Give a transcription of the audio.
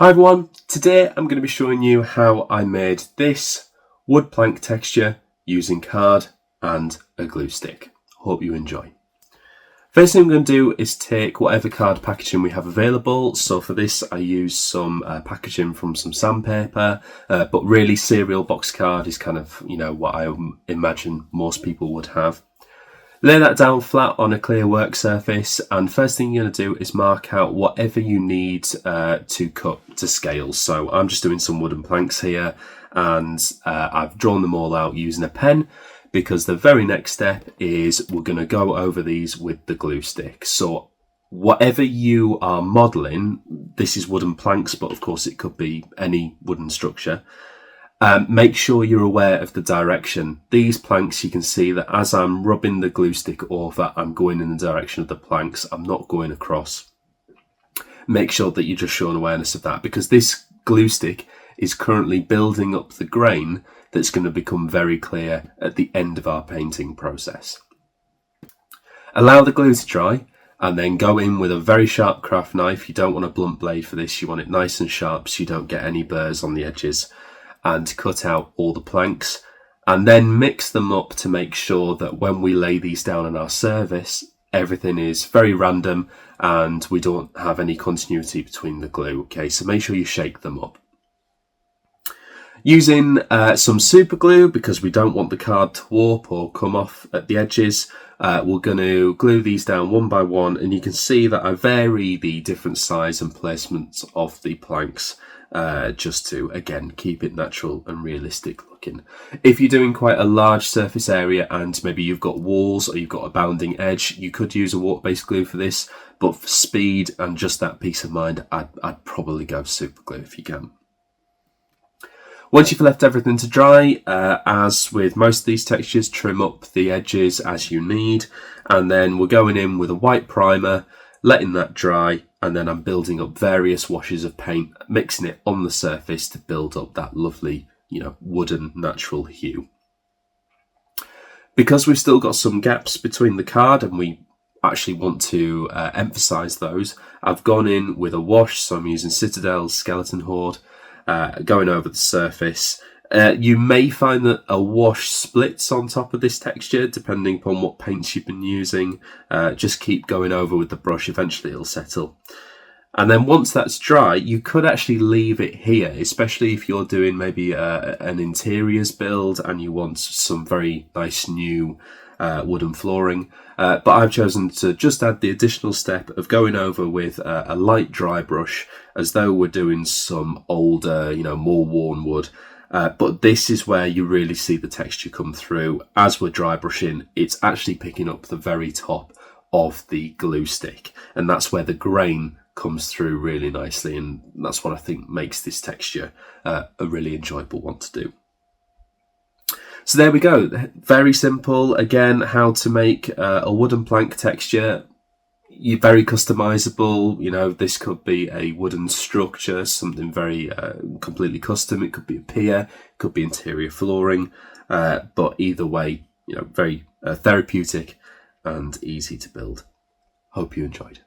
Hi everyone, today I'm going to be showing you how I made this wood plank texture using card and a glue stick. Hope you enjoy. First thing I'm going to do is take whatever card packaging we have available. So for this I use some packaging from some sandpaper, but really cereal box card is kind of, what I imagine most people would have. Lay that down flat on a clear work surface, and first thing you're going to do is mark out whatever you need to cut to scale. So I'm just doing some wooden planks here, and I've drawn them all out using a pen, because the very next step is we're going to go over these with the glue stick. So whatever you are modelling, this is wooden planks, but of course it could be any wooden structure. Make sure you're aware of the direction. These planks, you can see that as I'm rubbing the glue stick over, I'm going in the direction of the planks. I'm not going across. Make sure that you're just showing awareness of that, because this glue stick is currently building up the grain that's going to become very clear at the end of our painting process. Allow the glue to dry and then go in with a very sharp craft knife. You don't want a blunt blade for this. You want it nice and sharp so you don't get any burrs on the edges, and cut out all the planks, and then mix them up to make sure that when we lay these down on our surface, everything is very random and we don't have any continuity between the glue. Okay, so make sure you shake them up. Using some super glue, because we don't want the card to warp or come off at the edges, we're going to glue these down one by one, and you can see that I vary the different size and placements of the planks just to, again, keep it natural and realistic looking. If you're doing quite a large surface area and maybe you've got walls or you've got a bounding edge, you could use a water-based glue for this, but for speed and just that peace of mind, I'd probably go super glue if you can. Once you've left everything to dry, as with most of these textures, trim up the edges as you need, and then we're going in with a white primer, letting that dry, and then I'm building up various washes of paint, mixing it on the surface to build up that lovely, wooden natural hue. Because we've still got some gaps between the card and we actually want to emphasize those, I've gone in with a wash, so I'm using Citadel's Skeleton Horde, going over the surface. You may find that a wash splits on top of this texture depending upon what paints you've been using. Just keep going over with the brush, eventually it'll settle. And then once that's dry, you could actually leave it here, especially if you're doing maybe an interiors build and you want some very nice new wooden flooring. But I've chosen to just add the additional step of going over with a light dry brush, as though we're doing some older, more worn wood. But this is where you really see the texture come through. As we're dry brushing, it's actually picking up the very top of the glue stick, and that's where the grain comes through really nicely, and that's what I think makes this texture a really enjoyable one to do. So there we go, very simple. Again, how to make a wooden plank texture. You're very customizable. This could be a wooden structure, something very completely custom. It could be a pier, it could be interior flooring, but either way, very therapeutic and easy to build. Hope you enjoyed.